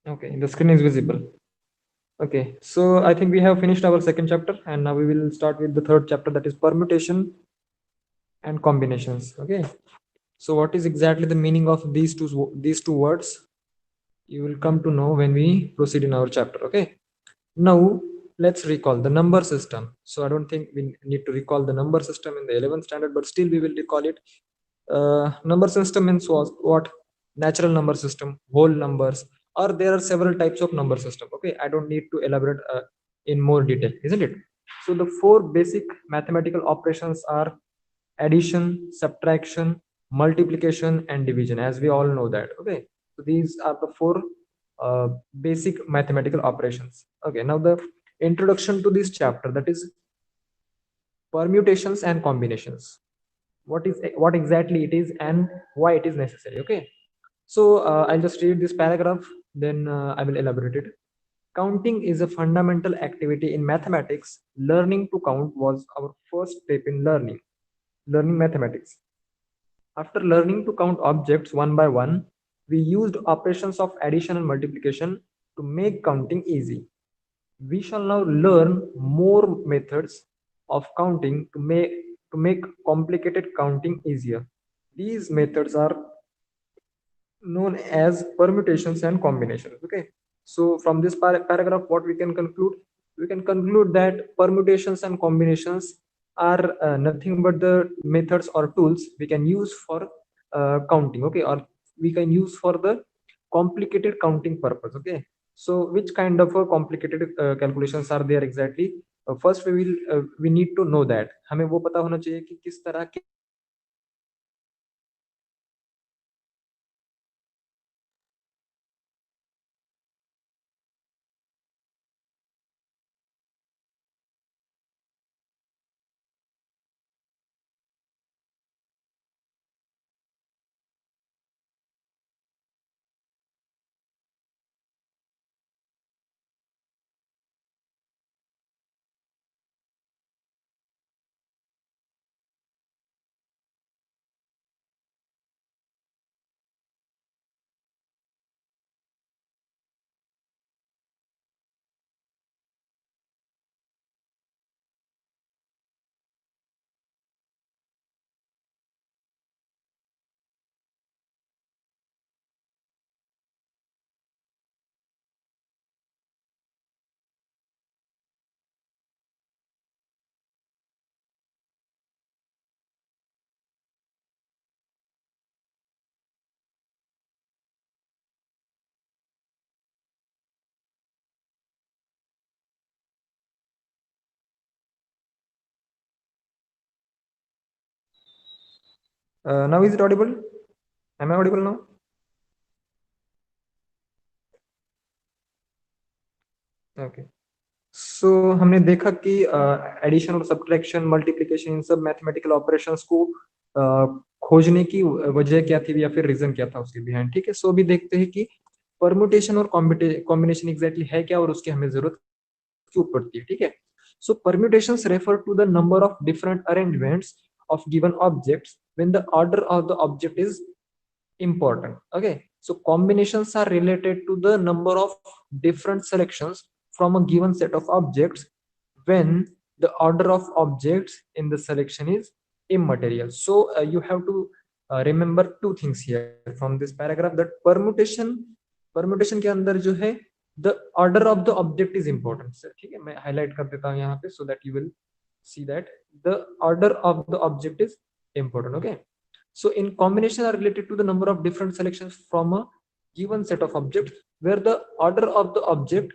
Okay, the screen is visible. Okay, so I think we have finished our second chapter, and now we will start with the third chapter, that is permutation and combinations. Okay, so what is exactly the meaning of these two words? You will come to know when we proceed in our chapter. Okay, now let's recall the number system. So I don't think we need to recall the number system in the 11th standard, but still we will recall it. Number system means what? Natural number system, whole numbers, or there are several types of number system. Okay, I don't need to elaborate in more detail, isn't it? So the four basic mathematical operations are addition, subtraction, multiplication, and division, as we all know that. Okay, so these are the four uh, basic mathematical operations. Okay, now the introduction to this chapter, that is permutations and combinations. What exactly it is and why it is necessary. Okay, so I'll just read this paragraph, then I will elaborate it. Counting is a fundamental activity in mathematics. Learning to count was our first step in learning mathematics. After learning to count objects one by one, we used operations of addition and multiplication to make counting easy. We shall now learn more methods of counting to make complicated counting easier. These methods are known as permutations and combinations. Okay, so from this paragraph, what we can conclude? We can conclude that permutations and combinations are nothing but the methods or tools we can use for counting. Okay, or we can use for the complicated counting purpose. Okay, so which kind of complicated calculations are there exactly? First we need to know that हमें वो पता होना चाहिए कि किस तरह के now is it audible? Am I audible now? Okay. सो हमने देखा कि एडिशन और सब्ट्रैक्शन, मल्टीप्लिकेशन, इन सब मैथमेटिकल ऑपरेशंस को खोजने की वजह क्या थी या फिर रीजन क्या था उसके बिहाइंड. ठीक है, सो अभी देखते हैं कि परमुटेशन और कॉम्बिनेशन एग्जैक्टली है क्या और उसकी हमें जरूरत क्यों पड़ती है. ठीक है, so permutations refer to the number of different arrangements of given objects when the order of the object is important. Okay, so combinations are related to the number of different selections from a given set of objects when the order of objects in the selection is immaterial. So you have to remember two things here from this paragraph, that permutation के अंदर जो है the order of the object is important. Sir ठीक है, मैं highlight कर देता हूँ यहाँ पे so that you will see that the order of the object is important. Okay, so in combination are related to the number of different selections from a given set of objects where the order of the object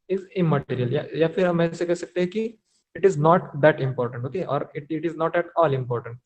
is immaterial. या फिर हम ऐसे कह सकते हैं कि it is not that important. Okay, or it is not at all important.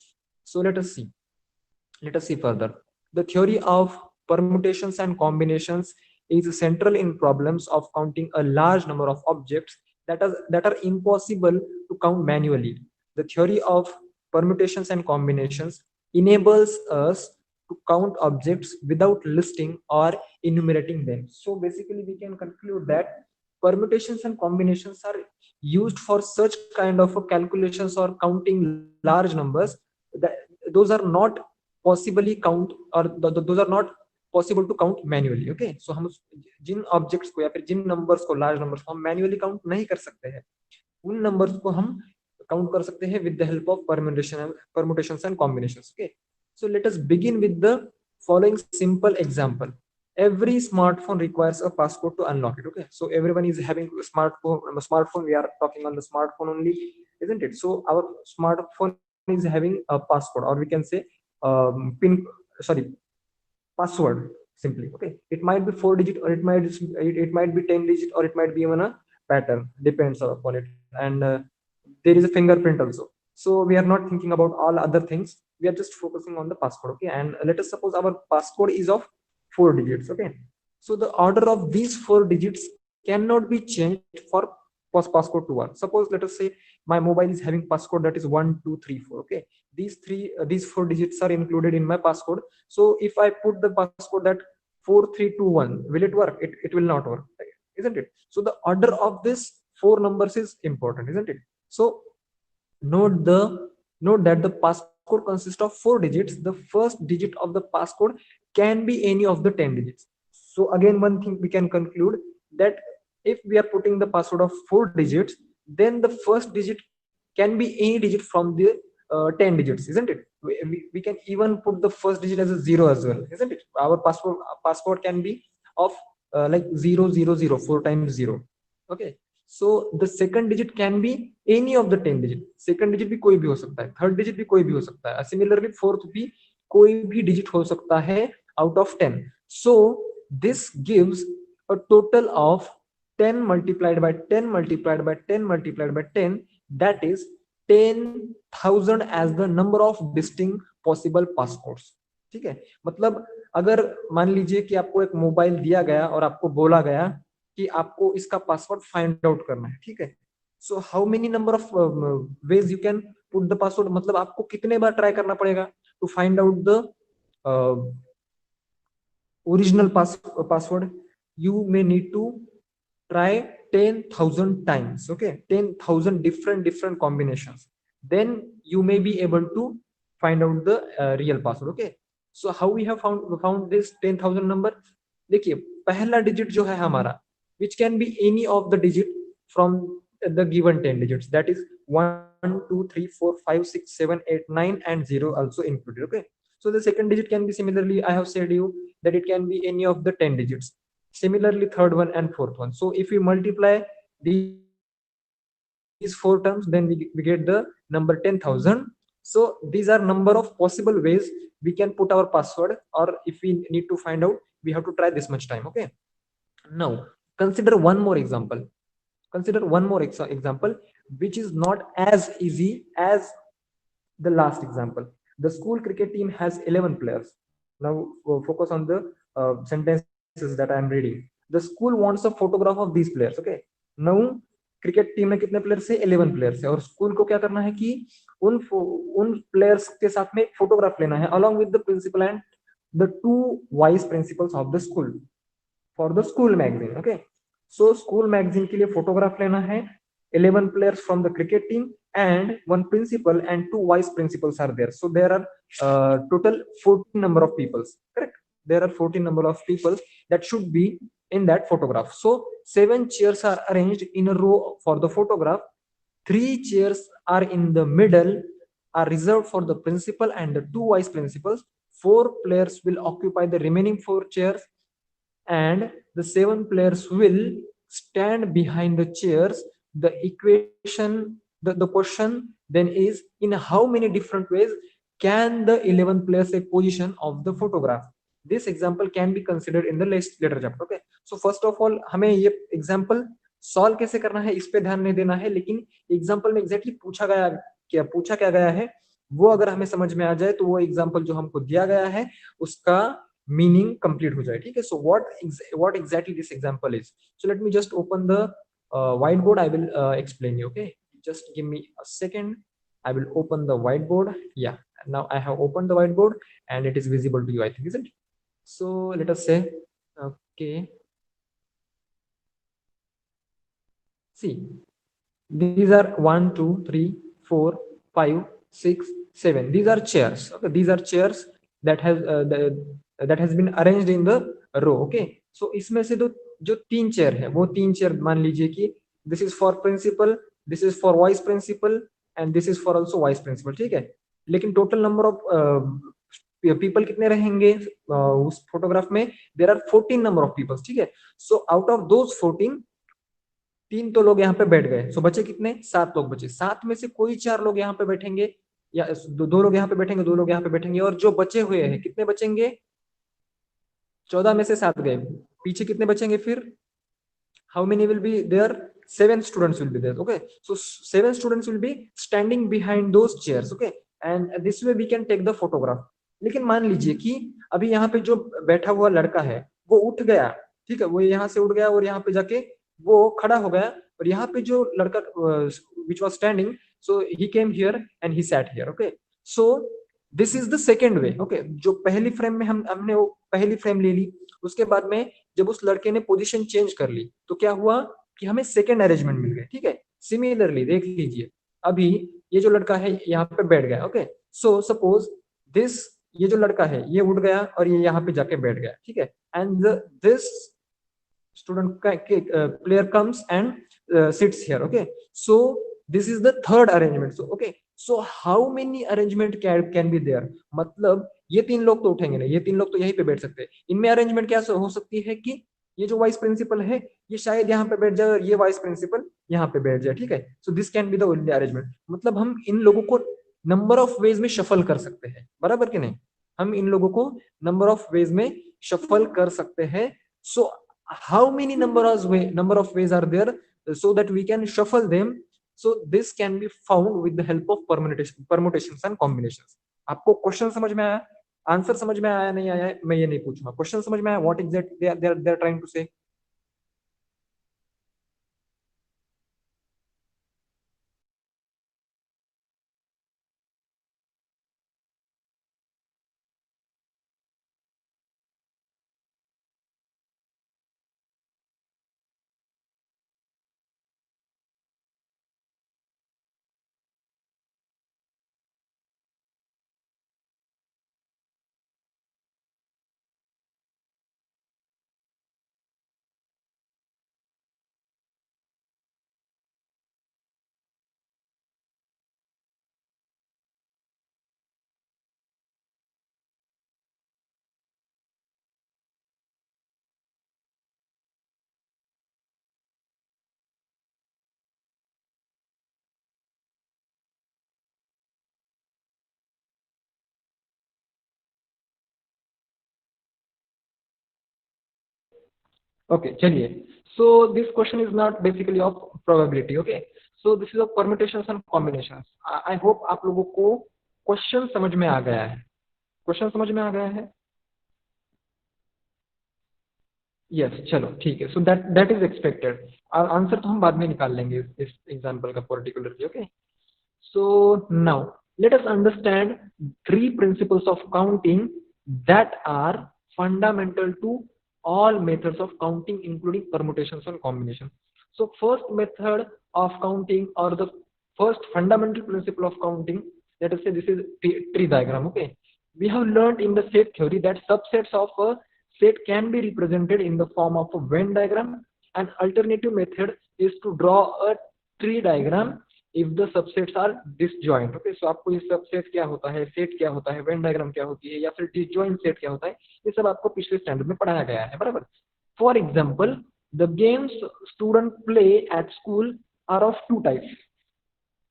So let us see further. The theory of permutations and combinations is central in problems of counting a large number of objects that are impossible to count manually. The theory of permutations and combinations enables us to count objects without listing or enumerating them. So basically, we can conclude that permutations and combinations are used for such kind of calculations or counting large numbers that those are not possibly count, or those are not possible to count manually. Okay, so हम जिन objects को या फिर जिन numbers को, large numbers को हम manually count नहीं कर सकते हैं, उन नंबर्स को हम काउंट कर सकते हैं with the help of permutations and combinations. Okay, so let us begin with the following simple example. Every smartphone requires a passcode to unlock it. Okay, so everyone is having a smartphone. We are talking on the smartphone only, isn't it? So our smartphone is having a passcode, or we can say pin, sorry, password simply. Okay, it might be 4 digit, or it might be 10 digit, or it might be even a pattern, depends upon it. And there is a fingerprint also. So we are not thinking about all other things, we are just focusing on the passcode. Okay, and let us suppose our passcode is of 4 digits. Okay, so the order of these 4 digits cannot be changed for passcode to one. Suppose, let us say my mobile is having passcode that is 1234. Okay, these 4 digits are included in my passcode. So if I put the passcode that 4321, will it work? It will not work, isn't it? So the order of this four numbers is important, isn't it? So note that the passcode consists of 4 digits. The first digit of the passcode can be any of the 10 digits. So again, one thing we can conclude, that if we are putting the password of 4 digits, then the first digit can be any digit from the 10 digits, isn't it? We can even put the first digit as a zero as well, isn't it? Our password can be of like 000, 4 times 0. Okay, so the second digit can be any of the 10 digit. Second digit भी कोई भी हो सकता है, third digit भी कोई भी हो सकता है, similarly fourth भी कोई भी digit हो सकता है out of 10. So this gives a total of 10 multiplied by 10 multiplied by 10 multiplied by 10, that is 10,000 as the number of distinct possible passcodes. ठीक है, मतलब अगर मान लीजिए कि आपको एक मोबाइल दिया गया और आपको बोला गया कि आपको इसका पासवर्ड फाइंड आउट करना है, ठीक है, so how many number of ways you can put the password, मतलब आपको कितने बार ट्राई करना पड़ेगा to find out the original password. You may need to try 10,000 times. Okay, 10,000 different combinations, then you may be able to find out the real password. Okay, so how we have found this 10,000 number? देखिए, पहला digit जो है हमारा, which can be any of the digit from the given 10 digits, that is 1 2 3 4 5 6 7 8 9 and 0 also included. Okay, so the second digit can be, similarly I have said you that it can be any of the 10 digits. Similarly, third one and fourth one. So if we multiply these four terms, then we get the number 10,000. So these are number of possible ways we can put our password, or if we need to find out, we have to try this much time. Okay, now consider one more example. Consider one more example which is not as easy as the last example. The school cricket team has 11 players. Now focus on the sentences that I am reading. The school wants a photograph of these players. Okay, now cricket team में कितने players है? 11 players है, और school को क्या करना है कि उन प्लेयर्स के साथ में एक फोटोग्राफ लेना है along with the principal and the two vice principals of the school for the school magazine. Okay, so school magazine के लिए फोटोग्राफ लेना है, 11 players from the cricket team and one principal and two vice principals are there. So there are total 14 number of people. Correct, there are 14 number of people that should be in that photograph. So 7 chairs are arranged in a row for the photograph. 3 chairs are in the middle, are reserved for the principal and the two vice principals. 4 players will occupy the remaining 4 chairs, and the 7 players will stand behind the chairs. The equation, the question then is, in how many different ways can the 11 players take position of the photograph? This example can be considered in the later chapter. Okay, so first of all हमें ये example solve कैसे करना है इस पे ध्यान नहीं देना है, लेकिन example में exactly पूछा क्या गया है वो अगर हमें समझ में आ जाए तो वो example जो हमको दिया गया है उसका meaning complete हो जाए. ठीक है, so what exactly this example is? So let me just open the whiteboard. I will explain you. Okay, just give me a second. I will open the whiteboard. Yeah, now I have opened the whiteboard and it is visible to you, I think, isn't it? So let us say, okay, see, these are 1 2 3 4 5 6 7. These are chairs. Okay, these are chairs that has that has been arranged in the row. Okay, so इसमें से तो जो 3 chair है वो 3 chair मान लीजिए कि this is for principal, this is for vice principal and this is for also vice principal, ठीक है। लेकिन टोटल नंबर ऑफ पीपल कितने रहेंगे उस फोटोग्राफ में? There are 14 number of peoples, ठीक है। सो आउट ऑफ दोज 14, 3 तो लोग यहाँ पे बैठ गए, सो बचे कितने? 7 लोग बचे। 7 में से कोई 4 लोग यहाँ पे बैठेंगे, या 2 लोग यहाँ पे बैठेंगे, 2 लोग यहाँ पे बैठेंगे, और जो बचे हुए हैं कितने बचेंगे? 14 में से 7 गए, पीछे कितने बचेंगे फिर? how many will be there? 7 students will be there, okay. So 7 students will be standing behind those chairs, okay, and this way we can take the photograph. लेकिन मान लीजिए कि अभी यहाँ पे जो बैठा हुआ लड़का है वो उठ गया, ठीक है, वो यहाँ से उठ गया और यहाँ पे जाके वो खड़ा हो गया, और यहाँ पे जो लड़का which was standing, so he came here and he sat here, okay. So this is the second way, okay. जो पहली फ्रेम में हमने वो पहली फ्रेम ले ली, उसके बाद में जब उस लड़के ने पोजीशन चेंज कर ली तो क्या हुआ कि हमें सेकेंड अरेंजमेंट मिल गया, ठीक है। सिमिलरली देख लीजिए, अभी ये जो लड़का है यहाँ पे बैठ गया, ओके। सो सपोज दिस, ये जो लड़का है ये उठ गया और ये यहाँ पे जाके बैठ गया, ठीक है। And this student player comes and sits here, okay. So this is the third arrangement. So okay, so how many arrangement can be there? मतलब ये 3 लोग तो उठेंगे नहीं, ये 3 लोग तो यहीं पे बैठ सकते हैं। इनमें अरेंजमेंट क्या हो सकती है कि ये जो वाइस प्रिंसिपल है ये शायद यहाँ पे बैठ जाए और ये वाइस प्रिंसिपल यहाँ पे बैठ जाए, ठीक है। So this can be the only arrangement. मतलब हम इन लोगों को नंबर ऑफ वेज में शफल कर सकते हैं, बराबर कि नहीं? हम इन लोगों को नंबर ऑफ वेज में शफल कर सकते हैं। सो how many number of ways are there so that we can shuffle them? So this can be found with the help of permutations and combinations. आपको क्वेश्चन समझ में आया? आंसर समझ में आया नहीं आया मैं ये नहीं पूछूंगा, क्वेश्चन समझ में आया what exact they are trying to say? Okay, चलिए। So this question is not basically of probability, okay. So this is of permutations and combinations. I hope आप लोगों को क्वेश्चन समझ में आ गया है, क्वेश्चन समझ में आ गया है? यस, चलो ठीक है। So that is expected. और आंसर तो हम बाद में निकाल लेंगे इस एग्जांपल का particularly, okay. So now let us understand 3 principles of counting that are fundamental to all methods of counting including permutations and combinations. So first method of counting, or the first fundamental principle of counting, let us say this is tree diagram, okay. We have learned in the set theory that subsets of a set can be represented in the form of a Venn diagram. An alternative method is to draw a tree diagram if the subsets are disjoint, okay. So आपको ये subset क्या होता है, set क्या होता है, Venn diagram क्या होती है, या फिर डिसजॉइंट सेट क्या होता है, ये सब आपको पिछले स्टैंडर्ड में पढ़ाया गया है, बराबर। For example, the games student play at school are of 2 types,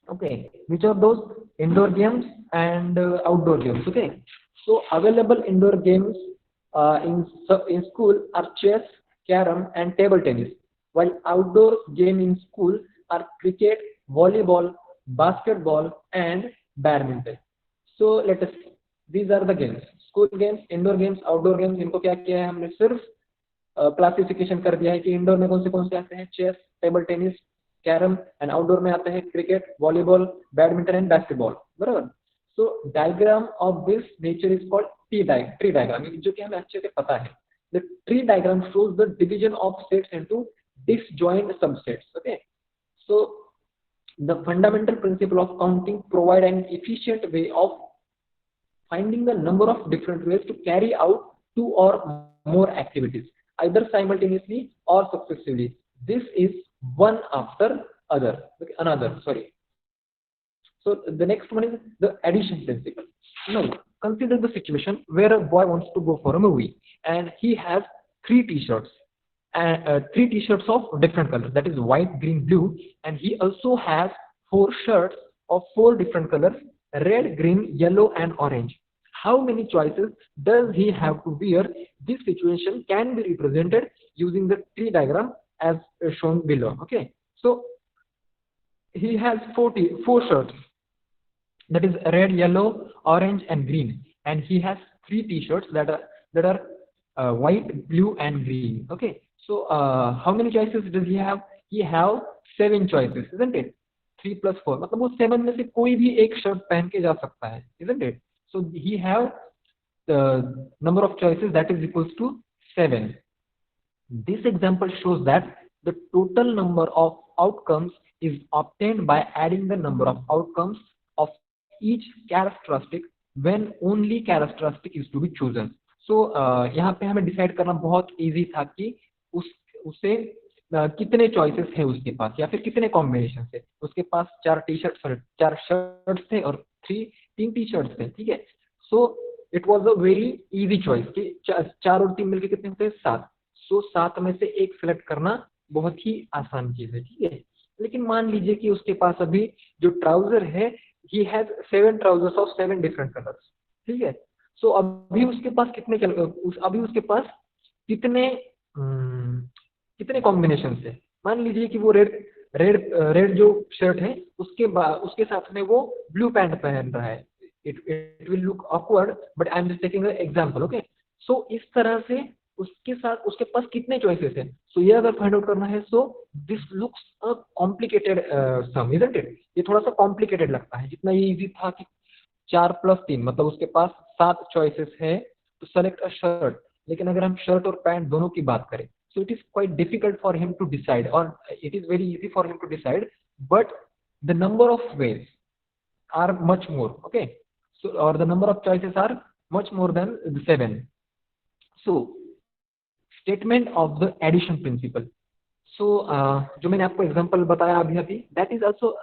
okay. Which are those? Indoor games and outdoor games, okay. So available indoor games in school are chess, carom and table tennis, while outdoor game in school are cricket, volleyball, basketball and badminton. So let us, these are the games, school games, indoor games, outdoor games। इनको क्या किया है हमने? सिर्फ classification कर दिया है कि इंडोर में कौन से आते हैं, chess, table tennis, carrom, and outdoor में आते हैं cricket, volleyball, badminton and basketball, बराबर। So diagram of this nature is called tree diagram, जो कि हमें अच्छे से पता है। The tree diagram shows the division of sets into disjoint subsets, okay. So the fundamental principle of counting provide an efficient way of finding the number of different ways to carry out 2 or more activities, either simultaneously or successively. This is one after other. Okay, another. Sorry. So the next one is the addition principle. Now consider the situation where a boy wants to go for a movie and he has three t-shirts and three t-shirts of different colors, that is white, green, blue, and he also has four shirts of four different colors, red, green, yellow, and orange. How many choices does he have to wear? This situation can be represented using the tree diagram as shown below. Okay, so he has four shirts, that is red, yellow, orange, and green, and he has three t-shirts that are white, blue, and green. Okay, so how many choices does he have? He have seven choices, isn't it? 3 + 4 मतलब वो seven में से कोई भी एक shirt पहन के जा सकता है, isn't it? So he have the number of choices that is equals to 7. This example shows that the total number of outcomes is obtained by adding the number of outcomes of each characteristic when only characteristic is to be chosen. So यहाँ पे हमें decide करना बहुत easy था कि उसे कितने choices है उसके पास या फिर कितने कॉम्बिनेशन है उसके पास। चार शर्ट्स थे और तीन टी शर्ट्स थे, ठीक है। So it was a very easy choice कि चार और तीन मिलके कितने होते हैं, 7। सो 7 में से एक सिलेक्ट करना बहुत ही आसान चीज है, ठीक है। लेकिन मान लीजिए कि उसके पास अभी जो ट्राउजर है, he has 7 trousers of 7 different colours, ठीक है। सो अभी उसके पास अभी उसके पास कितने कितने कॉम्बिनेशन है। मान लीजिए कि वो रेड जो शर्ट है उसके साथ में वो ब्लू पैंट पहन रहा है। It will look awkward but I am just taking example, okay. So इस तरह से उसके साथ उसके पास कितने चॉइसेस हैं। सो ये अगर फाइंड आउट करना है, so this looks a complicated sum, isn't it. ये थोड़ा सा कॉम्प्लिकेटेड लगता है। जितना ये इजी था कि 4 + 3 मतलब उसके पास 7 चॉइसेस है to select a shirt, लेकिन अगर हम शर्ट और पैंट दोनों की बात करें, so it is quite difficult for him to decide, or it is very easy for him to decide, but the number of ways are much more, okay। So or the number of choices are much more than the 7. So statement of the addition principle. So जो मैंने आपको example बताया अभी that is also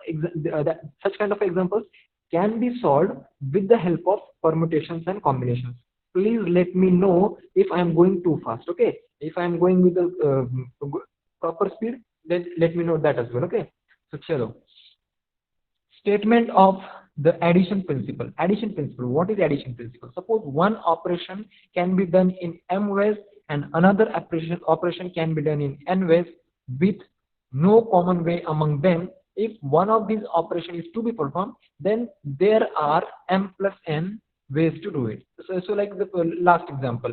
such kind of examples can be solved with the help of permutations and combinations. Please let me know if I am going too fast, okay? If I am going with the proper speed, then let me know that as well, okay? So chalo. Statement of the addition principle. Addition principle. What is addition principle? Suppose one operation can be done in m ways and another operation can be done in n ways with no common way among them. If one of these operations is to be performed, then there are m plus n ways to do it. So like the last example,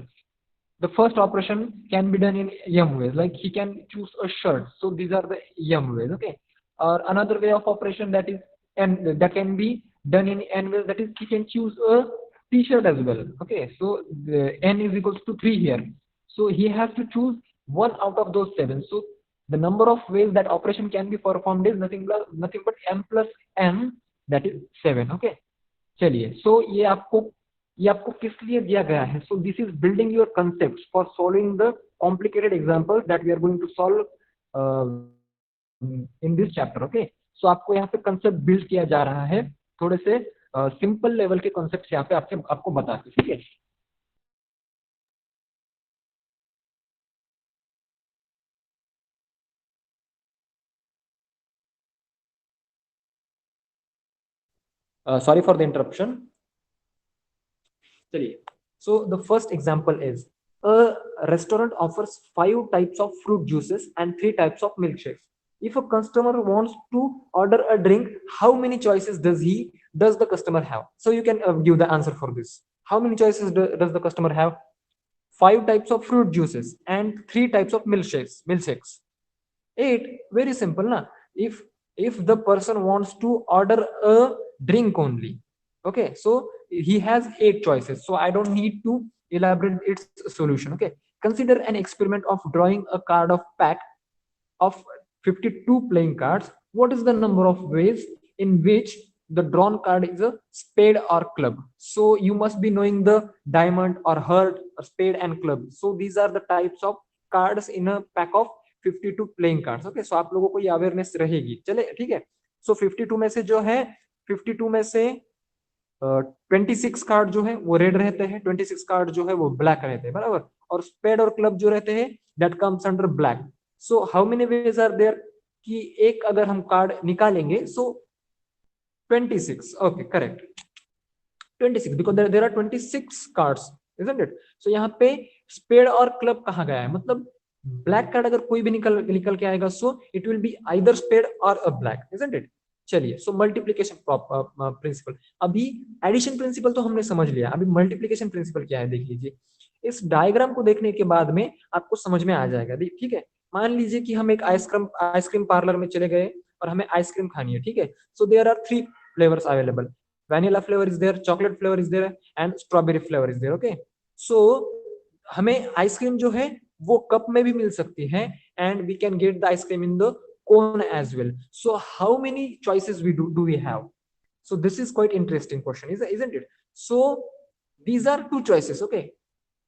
the first operation can be done in m ways, like he can choose a shirt. So these are the m ways, okay. Or another way of operation that is n, that can be done in n ways, that is he can choose a t-shirt as well, okay. So the n is equals to 3 here. So he has to choose one out of those 7. So the number of ways that operation can be performed is nothing but m plus n, that is 7, okay। चलिए, so ये आपको किस लिए दिया गया है? So this is building your concepts for solving the complicated examples that we are going to solve in this chapter, okay। So आपको यहाँ पे concept build किया जा रहा है, थोड़े से simple level के concepts यहाँ पे आपको बता के, ठीक है। Sorry for the interruption. चलिए, so the first example is a restaurant offers 5 types of fruit juices and 3 types of milkshakes. If a customer wants to order a drink, how many choices does the customer have? So you can give the answer for this. How many choices does the customer have? 5 types of fruit juices and 3 types of milkshakes. 8. Very simple, na? If the person wants to order a drink only, okay, so he has 8 choices, so I don't need to elaborate its solution, okay। Consider an experiment of drawing a card of pack of 52 playing cards. What is the number of ways in which the drawn card is a spade or club? So you must be knowing the diamond or heart or spade and club. So these are the types of cards in a pack of 52 playing cards. Okay, so आप लोगों को ये awareness रहेगी, चले ठीक है। सो 52 में से जो है 52 में से 26 कार्ड जो है वो रेड रहते हैं, 26 कार्ड जो है वो ब्लैक रहते हैं, बराबर। और स्पेड और क्लब जो रहते हैं that comes under black. So how many ways are there कि एक अगर हम कार्ड निकालेंगे so 26, okay correct, 26 because there are 26 cards, isn't it. So यहाँ पे स्पेड और क्लब कहा गया है, मतलब ब्लैक कार्ड अगर कोई भी निकल निकल के आएगा so it will be either spade और अ ब्लैक, इजंट इट। चलिए, सो मल्टीप्लीकेशन प्रिंसिपल। अभी एडिशन प्रिंसिपल तो हमने समझ लिया, अभी मल्टीप्लीकेशन प्रिंसिपल क्या है देख लीजिए। इस डायग्राम को देखने के बाद में आपको समझ में आ जाएगा, ठीक है। मान लीजिए कि हम एक आइसक्रीम पार्लर में चले गए और हमें आइसक्रीम खानी है, ठीक है। So there are 3 flavours available, vanilla flavor is there, chocolate flavor is there, and strawberry flavor is there, okay। so हमें आइसक्रीम जो है वो कप में भी मिल सकती है, and we can get the ice cream in the cone as well। so how many choices do we have? so this is quite interesting question, isn't it? so these are two choices, okay,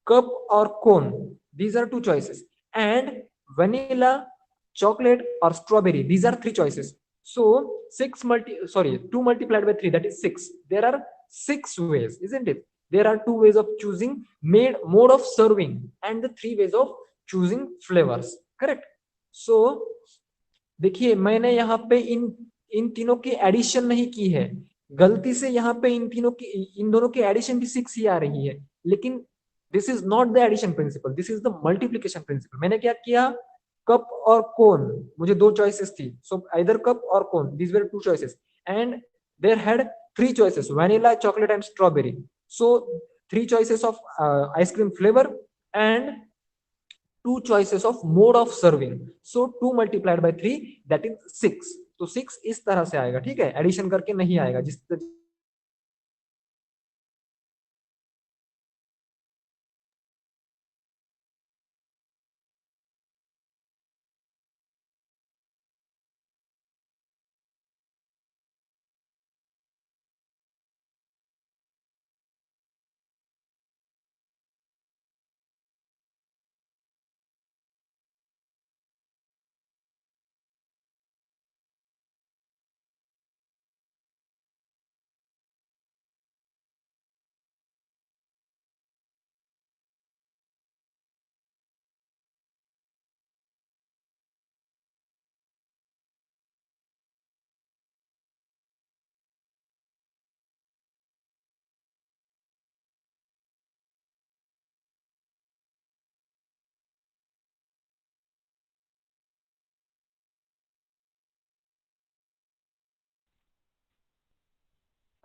cup or cone, these are two choices, and vanilla, chocolate or strawberry, these are three choices। so 2 multiplied by 3, that is 6, there are 6 ways, isn't it? There are 2 ways of choosing mode of serving and the 3 ways of choosing flavors, correct। so देखिए मैंने यहाँ पे इन इन तीनों की addition नहीं की है, गलती से यहाँ पे इन दोनों की एडिशन भी 6 ही आ रही है, लेकिन this is not the addition principle, this is the multiplication principle. मैंने क्या किया, कप और कोन, मुझे 2 चॉइसेस थी, सो either cup or cone, these were 2 choices, and there had 3 choices, vanilla, chocolate and strawberry. So 3 choices of ice cream flavour and 2 choices of mode of serving। so 2 multiplied by 3, that is 6। तो 6 इस तरह से आएगा, ठीक है, addition करके नहीं आएगा जिस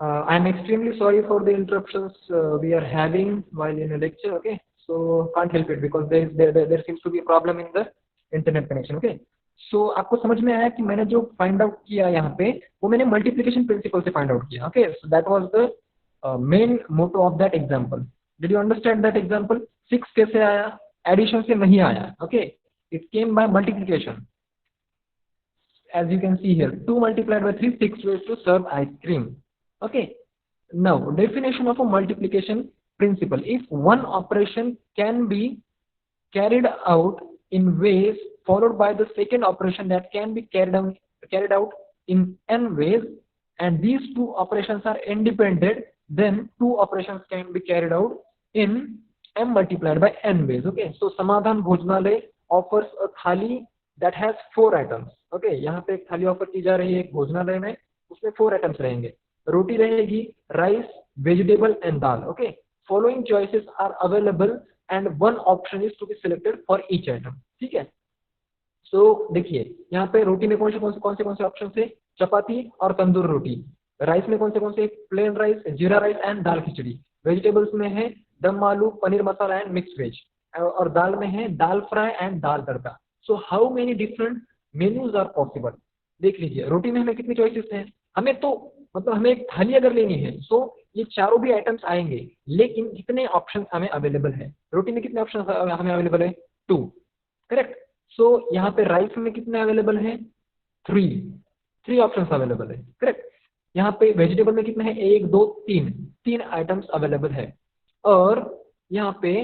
I'm extremely sorry for the interruptions we are having while in a lecture, okay? So can't help it because there seems to be a problem in the internet connection, okay? So आपको समझ में आया कि मैंने जो find out किया यहाँ पे वो मैंने मल्टीप्लिकेशन प्रिंसिपल से फाइंड आउट किया, okay? So that was the main motto of that example। Did you understand that example? 6 कैसे आया? एडिशन से नहीं आया, okay? It came by multiplication। As you can see here, 2 multiplied by 3, 6 ways to serve ice cream, okay। now definition of a multiplication principle: if one operation can be carried out in ways followed by the second operation that can be carried out in n ways, and these two operations are independent, then two operations can be carried out in m multiplied by n ways, okay। so समाधान भोजनालय offers a थाली that has 4 items, okay। यहाँ पे एक थाली offer की जा रही है एक भोजनालय में, उसमें 4 आइटम्स रहेंगे, रोटी रहेगी, rice, vegetable and dal, okay. Following choices are available and one option is to be selected for each item, ठीक है। सो देखिए यहाँ पे रोटी में कौन से ऑप्शन है, चपाती और तंदूर रोटी। राइस में कौन से plain rice, jeera rice and dal khichdi. Vegetables में है dum aloo, paneer masala and mix veg. और दाल में है dal fry and dal tadka. So how many different menus are possible. देख लीजिए रोटी में हमें कितनी चॉइसेस हैं, हमें तो मतलब हमें एक थाली अगर लेनी है सो ये चारों भी आइटम्स आएंगे, लेकिन कितने ऑप्शन हमें अवेलेबल है, रोटी में कितने ऑप्शन हमें अवेलेबल है, 2, करेक्ट। सो यहाँ पे राइस में कितने अवेलेबल है, 3 ऑप्शंस अवेलेबल है, करेक्ट। यहाँ पे वेजिटेबल में कितने हैं, 1 2 3 आइटम्स अवेलेबल है। और यहाँ पे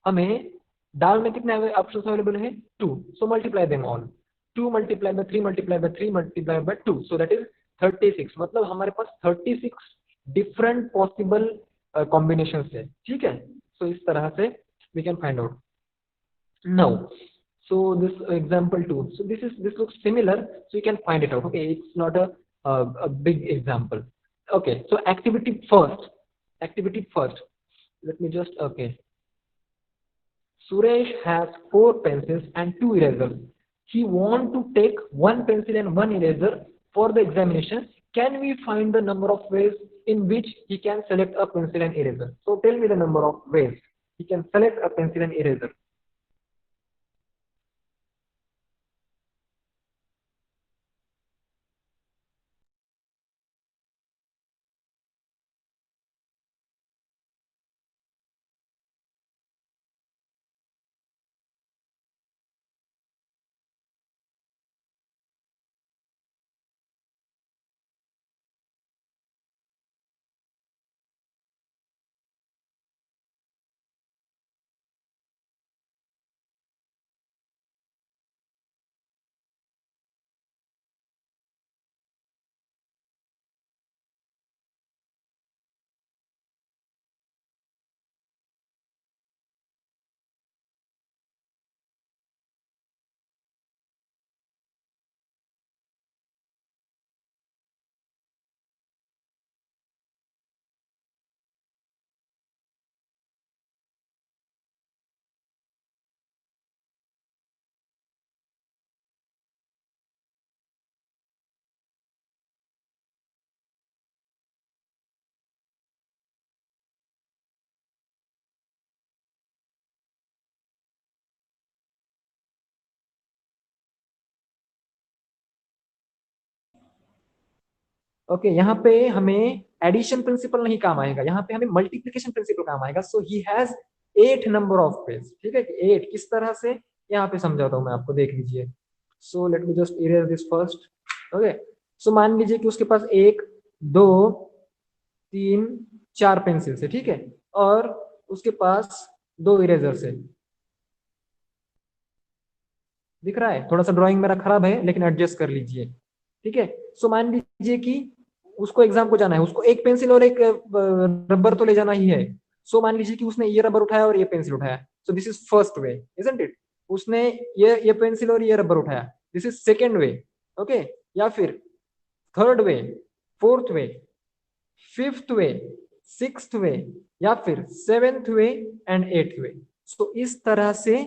हमें दाल में कितने ऑप्शन अवेलेबल है? 2, so multiply them all. 2 multiply by 3 multiply by 3 multiply by 2, so that is 36। मतलब हमारे पास 36 डिफरेंट पॉसिबल कॉम्बिनेशन है, ठीक है। सो इस तरह से we can find out now. So this example 2, so this looks similar, so you can find it out. Okay, it's not a big example. Okay, so activity first, let me just, okay, Suresh has 4 pencils and 2 erasers. He want to take 1 pencil and 1 eraser for the examination. Can we find the number of ways in which he can select a pencil and eraser? So tell me the number of ways he can select a pencil and eraser. Okay, यहाँ पे हमें addition principal नहीं काम आएगा, यहाँ पे हमें multiplication principle काम आएगा। So he has 8 number of page, ठीक है। 8 किस तरह से, यहाँ पे समझाता हूँ मैं आपको, देख लीजिए। So let me just erase this first. Okay, so मान लीजिए कि उसके पास 1, 2, 3, 4 पेंसिल है, ठीक है, और उसके पास 2 इरेजर है। दिख रहा है? थोड़ा सा ड्राइंग मेरा खराब है, लेकिन एडजस्ट कर लीजिए, ठीक है। सो मान लीजिए कि उसको एग्जाम को जाना है, उसको एक पेंसिल और एक रबर तो ले जाना ही है। सो मान लीजिए कि उसने ये रबर उठाया और ये पेंसिल उठाया। So this is first way, isn't it? उसने ये पेंसिल और ये रबर उठाया, this is second way. Okay, या फिर third way, fourth way, fifth way, sixth way, या फिर seventh way and eighth way. So इस तरह से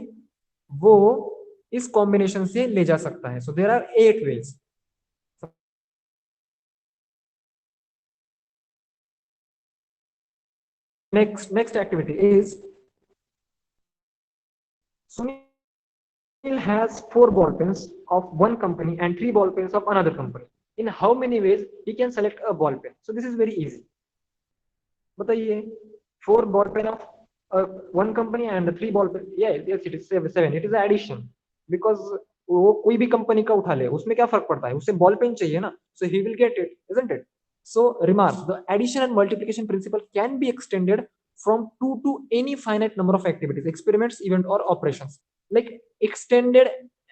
वो इस कॉम्बिनेशन से ले जा सकता है। So there are 8 ways. Next activity is Sunil has 4 ball pens of one company and 3 ball pens of another company. In how many ways he can select a ball pen? So this is very easy. बताइए, 4 ball pen of one company and 3 ball pen. Yes, it is 7. It is addition because वो कोई भी company का उठा ले, उसमें क्या फर्क पड़ता है, उसे बॉल पेन चाहिए ना, so he will get it, isn't it? So remark, the addition and multiplication principle can be extended from 2 to any finite number of activities, experiments, event, or operations. Like extended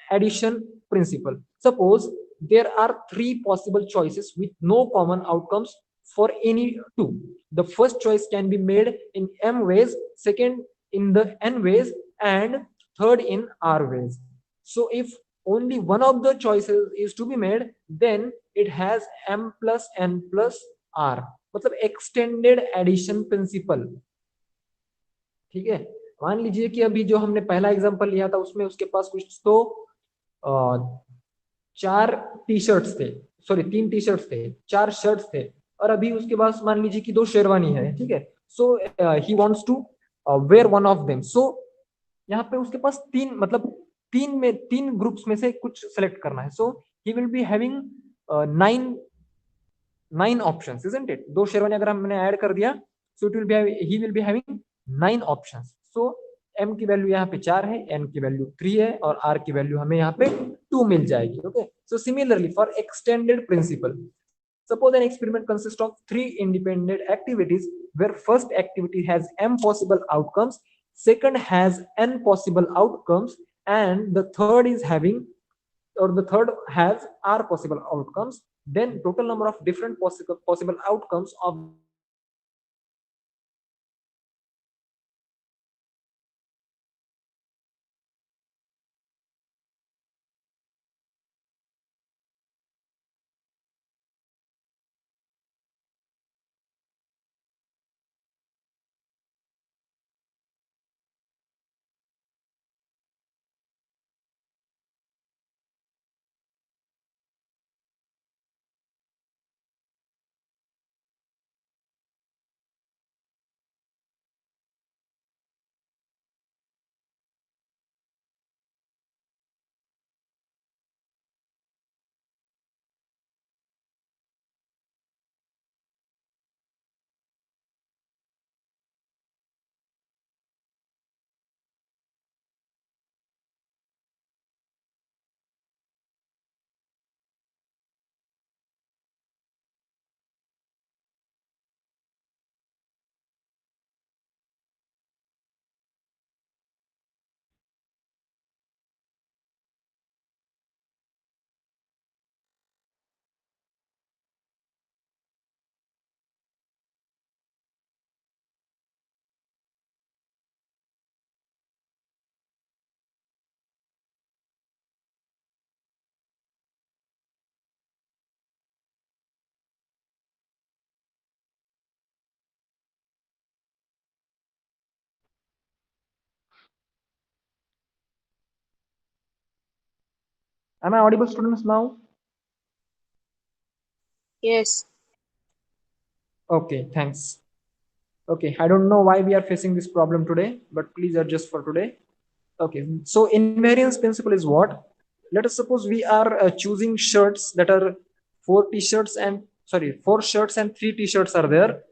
addition principle. Suppose there are 3 possible choices with no common outcomes for any 2. The first choice can be made in m ways, second in the n ways, and third in r ways. So if only one of the choices is to be made, then it has m plus n plus r, मतलब extended addition principal, ठीक है। मान लीजिए कि अभी जो हमने पहला एग्जांपल लिया था उसमें उसके पास कुछ तो 4 टी शर्ट्स थे, सॉरी 3 टी शर्ट्स थे, 4 शर्ट्स थे, और अभी उसके पास मान लीजिए कि 2 शेरवानी है, ठीक है। So he wants to wear one of them. So यहाँ पे उसके पास 3, मतलब 3 ग्रुप्स में से कुछ सेलेक्ट करना है। So he will be having 9 options, isn't it? 2 sherwani अगर हमने ऐड कर दिया, so it will be, he will be having 9 options. So m की वैल्यू यहाँ पे 4 है, n की वैल्यू 3 है, और r की वैल्यू हमें यहाँ पे 2 मिल जाएगी। Okay, so similarly for extended principle, suppose an experiment consists of 3 independent activities where first activity has m possible outcomes, second has n possible outcomes, and the third is having, or the third has r possible outcomes, then total number of different possible outcomes of this particular algorithm is n. Am I audible, students, now? Yes. Okay, thanks. Okay, I don't know why we are facing this problem today, but please adjust for today. Okay, so invariance principle is what? Let us suppose we are choosing shirts that are four shirts and three t-shirts are there.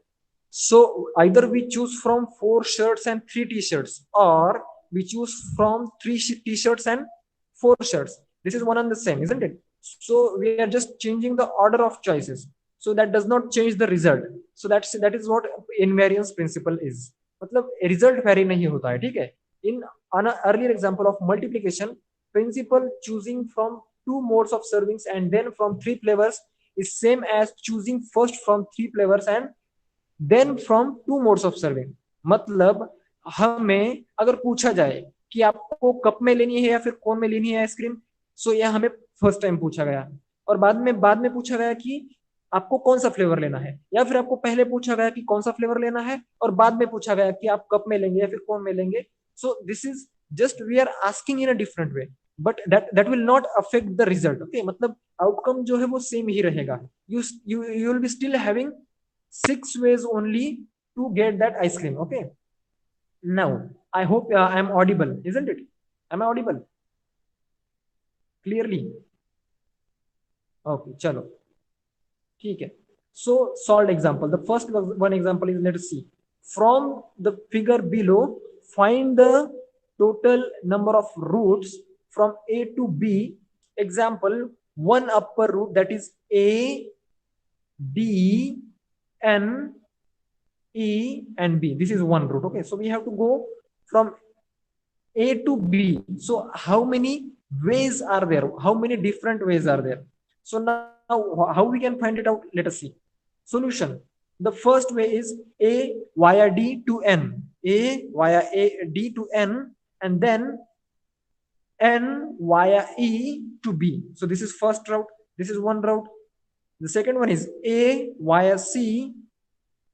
So either we choose from four shirts and three t-shirts, or we choose from three t-shirts and four shirts. This is one and the same, isn't it? So we are just changing the order of choices. So that does not change the result. So that is what invariance principle is. मतलब result vary नहीं होता है, ठीक है? In an earlier example of multiplication, principle choosing from two modes of servings and then from three flavors is same as choosing first from three flavors and then from two modes of serving. मतलब हमें अगर पूछा जाए कि आपको cup में लेनी है या फिर कोन में लेनी है आइसक्रीम, सो यह हमें फर्स्ट टाइम पूछा गया. और बाद में पूछा गया कि आपको कौन सा फ्लेवर लेना है, या फिर आपको पहले पूछा गया कि कौन सा फ्लेवर लेना है और बाद में पूछा गया कि आप कप में लेंगे या फिर कोन में लेंगे. So this is just we are asking in a different way, but that will not affect the result. Okay, मतलब आउटकम जो है वो सेम ही रहेगा. You will be still having 6 ways only to get that ice cream. Okay, now I hope I am audible, isn't it? Am I audible clearly? Okay, chalo, ठीक है. So solved example, the first one example is, let us see, from the figure below find the total number of roots from a to b. Example, one upper root, that is a, d, n, E, and B. This is one root. Okay, so we have to go from A to B. So how many ways are there? How many different ways are there? So now how we can find it out? Let us see. Solution. The first way is A via D to N. A via D to N, and then N via E to B. So this is first route. This is one route. The second one is A via C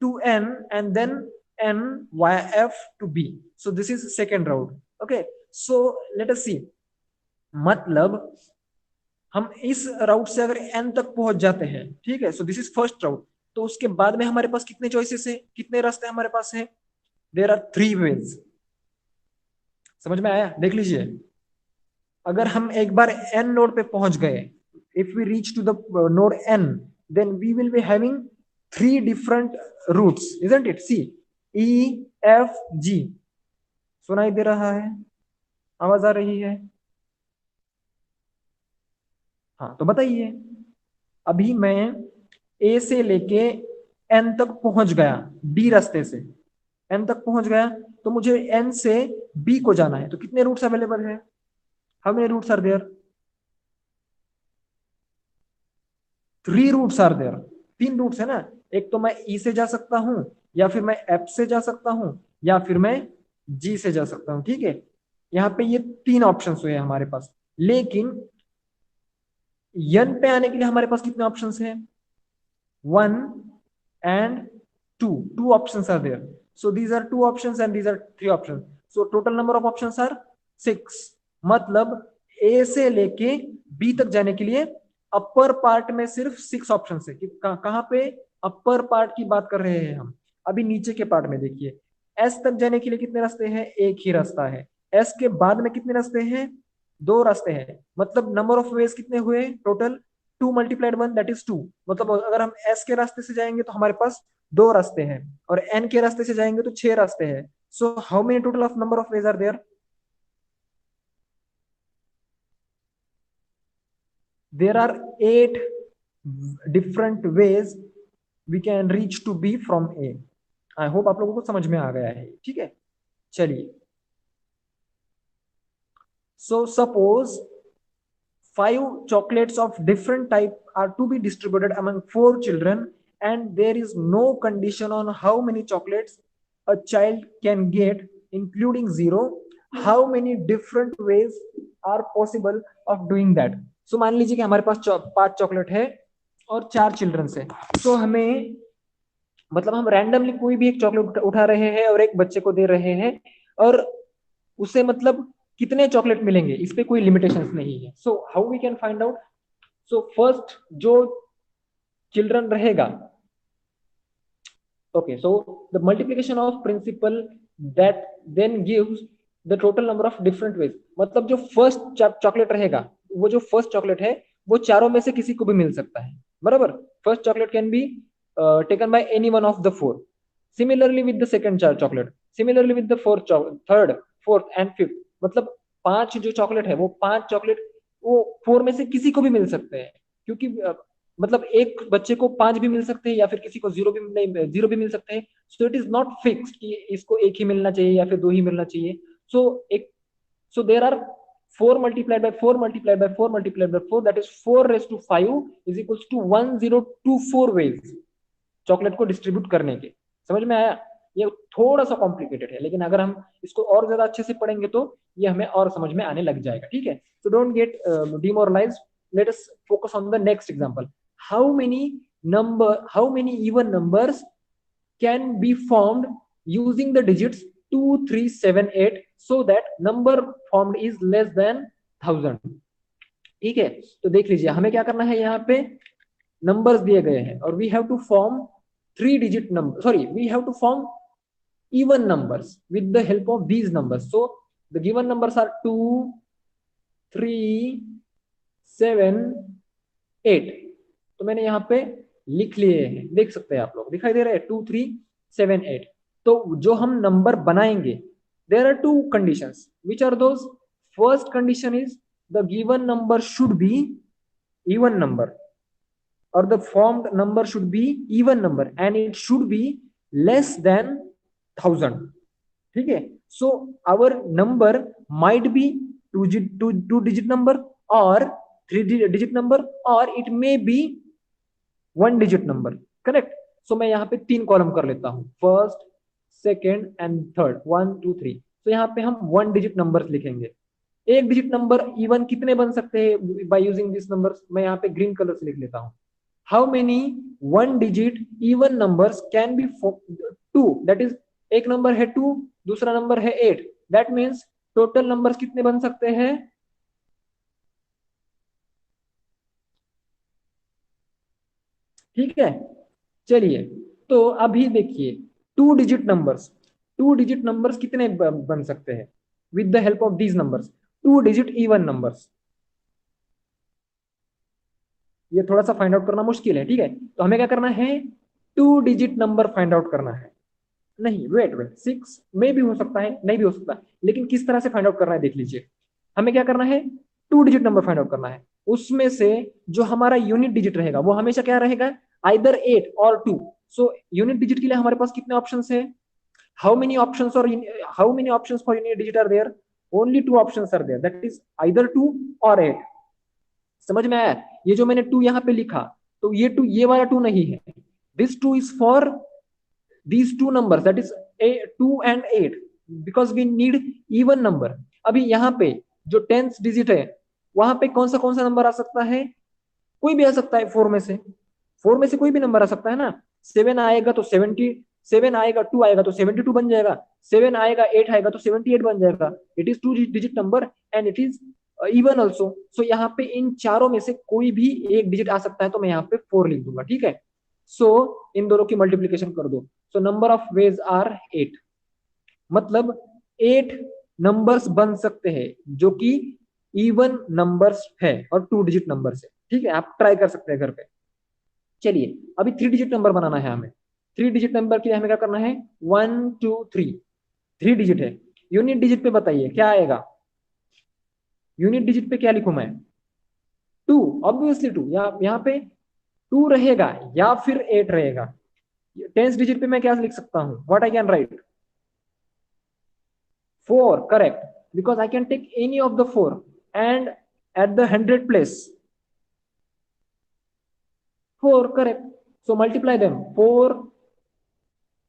to N, and then N via F to B. So this is second route. Okay, so let us see. मतलब हम इस राउट से अगर N तक पहुंच जाते हैं, ठीक है, सो दिस इज फर्स्ट राउट. तो उसके बाद में हमारे पास कितने चॉइसेस है, कितने रास्ते हमारे पास है? There are 3 ways. समझ में आया? देख लीजिए, अगर हम एक बार N नोड पे पहुंच गए, if we reach to the node N, then we will be having 3 different routes, isn't it? See, E, F, G. सुनाई दे रहा है? आवाज आ रही है? हाँ, तो बताइए. अभी मैं ए से लेके एन तक पहुंच गया, डी रास्ते से एन तक पहुंच गया. तो मुझे n से b को जाना है, तो कितने रूट्स अवेलेबल है? How many routes are there? 3 routes are there. 3 routes है ना। एक तो मैं ई से जा सकता हूं, या फिर मैं एफ से जा सकता हूं, या फिर मैं जी से जा सकता हूं। ठीक है, यहाँ पे ये 3 ऑप्शन हुए हमारे पास। लेकिन यन पे आने के लिए हमारे पास कितने ऑप्शंस हैं? 1 and 2. 2 options are there. So these are 2 options and these are 3 options. So total number of options are 6. मतलब ए से लेके बी तक जाने के लिए अपर पार्ट में सिर्फ 6 ऑप्शन है। कहां पे? अपर पार्ट की बात कर रहे हैं हम। अभी नीचे के पार्ट में देखिए, एस तक जाने के लिए कितने रास्ते हैं? एक ही रास्ता है। एस के बाद में कितने रास्ते हैं? 2 रास्ते हैं। मतलब नंबर ऑफ वेज कितने हुए टोटल? 2 multiplied 1 that is 2। मतलब अगर हम एस के रास्ते से जाएंगे तो हमारे पास 2 रास्ते हैं, और एन के रास्ते से जाएंगे तो 6 रास्ते हैं। So how many total of number of ways are there? There are 8 different ways we can reach to B from A. I hope आप लोगों को समझ में आ गया है। ठीक है, चलिए। So suppose 5 chocolates of different type are to be distributed among 4 children, and there is no condition on how many chocolates a child can get, including 0. How many different ways are possible of doing that? So मान लीजिए कि हमारे पास 5 chocolate है और 4 children's है। तो हमें, मतलब हम रैंडमली कोई भी एक चॉकलेट उठा रहे हैं और एक बच्चे को दे रहे हैं, और उसे मतलब कितने चॉकलेट मिलेंगे इस पे कोई लिमिटेशंस नहीं है। So how we can find out? So first जो चिल्ड्रन रहेगा, okay, so the multiplication of principle that then gives the total number of different ways. मतलब जो फर्स्ट चॉकलेट रहेगा, वो जो फर्स्ट चॉकलेट है वो चारों में से किसी को भी मिल सकता है, बराबर। First chocolate can be taken by any one of the 4। Similarly with the second chocolate, similarly with the fourth, third, fourth and fifth. मतलब 5 जो चॉकलेट है वो 5 चॉकलेट वो 4 में से किसी को भी मिल सकते हैं, क्योंकि मतलब एक बच्चे को 5 भी मिल सकते हैं, या फिर किसी को 0 भी नहीं, 0 भी मिल सकते हैं। So it is not fixed कि इसको एक ही मिलना चाहिए या फिर 2 ही मिलना चाहिए। सो एक, सो there are 4 multiplied by 4 multiplied by 4 multiplied by 4, that is 4 raised to 5 is equals to 1024 ways chocolate को डिस्ट्रीब्यूट करने के। समझ में आया? ये थोड़ा सा कॉम्प्लिकेटेड है, लेकिन अगर हम इसको और ज्यादा अच्छे से पढ़ेंगे तो ये हमें और समझ में आने लग जाएगा। ठीक है, so don't get demoralised. Let us focus on the next example. How many even numbers can be formed using the digits 2, 3, 7, 8 so that number formed is less than 1000। ठीक है, तो देख लीजिए हमें क्या करना है। यहाँ पे नंबर्स दिए गए हैं और we have to form 3 digit number, sorry, we have to form even numbers with the help of these numbers. So the given numbers are 2, 3, 7, 8। तो मैंने यहाँ पे लिख लिए हैं, देख सकते हैं आप लोग, दिखाई दे रहा है 2, 3, 7, 8। तो जो हम नंबर बनाएंगे, there are 2 conditions. Which are those? First condition is the given number should be even number, or the formed number should be even number and it should be less than 1000। ठीक है, so our number might be two digit number or 3 digit number or it may be 1 digit number, correct. So मैं यहाँ पे 3 column कर लेता हूँ, first, second and third, 1, 2, 3। तो यहाँ पे हम 1 डिजिट नंबर लिखेंगे। एक डिजिट नंबर इवन कितने बन सकते हैं बाय यूजिंग दिस नंबर्स? मैं यहाँ पे ग्रीन कलर से लिख लेता हूँ। How many 1 digit even numbers can be 2, that is एक नंबर है 2, दूसरा नंबर है 8, दैट मीन्स टोटल नंबर्स कितने बन सकते हैं? ठीक है, चलिए, तो अभी देखिए 2 डिजिट नंबर्स कितने बन सकते हैं with the help of these numbers? 2 digit even numbers. ये थोड़ा सा फाइंड आउट करना मुश्किल है, ठीक है, तो हमें क्या करना है? 2 डिजिट नंबर फाइंड आउट करना है। नहीं, वेट वेट, 6 में भी हो सकता है, नहीं भी हो सकता, लेकिन किस तरह से फाइंड आउट करना है देख लीजिए। हमें क्या करना है? 2 डिजिट नंबर फाइंड आउट करना है। उसमें से जो हमारा यूनिट डिजिट रहेगा वो हमेशा क्या रहेगा? आइदर 8 और 2। सो यूनिट डिजिट के लिए हमारे पास कितने ऑप्शन है? how many options or how many options for unit digit are there? Only two options are there, that is either 2 or 8. समझ में आया? ये जो मैंने 2 यहाँ पे लिखा, तो ये 2 ये वाला 2 नहीं है, this 2 is for these two numbers, that is 2 and 8, because we need even number. अभी यहाँ पे जो टेंथ डिजिट है, वहां पे कौन सा नंबर आ सकता है? कोई भी आ सकता है, 4 में से, 4 में से कोई भी नंबर आ सकता है ना। 7 आएगा तो 77 आएगा, 2 आएगा तो 72 बन जाएगा, 7 आएगा, 8 आएगा तो 78 बन जाएगा। It is 2 digit number and it is even also. So यहाँ पे इन चारों में से कोई भी एक डिजिट आ सकता है, तो मैं यहाँ पे 4 लिख दूंगा, ठीक है। सो इन दोनों की मल्टीप्लीकेशन कर दो। So number of ways are 8, मतलब 8 नंबर्स बन सकते हैं जो कि इवन नंबर्स है और 2 डिजिट नंबर है, ठीक है। आप ट्राई कर सकते हैं घर पे। चलिए अभी 3 डिजिट नंबर बनाना है हमें। 3 डिजिट नंबर के लिए हमें क्या करना है? 1 2 3, 3 डिजिट है। यूनिट डिजिट पे बताइए क्या आएगा? यूनिट डिजिट पे क्या लिखूं मैं? 2, ऑब्वियसली 2। यहाँ पे 2 रहेगा या फिर 8 रहेगा। टेंस डिजिट पे मैं क्या लिख सकता हूं? What I can write? 4, correct, because I can take any of the 4 and at the 100 place 4, correct. So multiply them, 4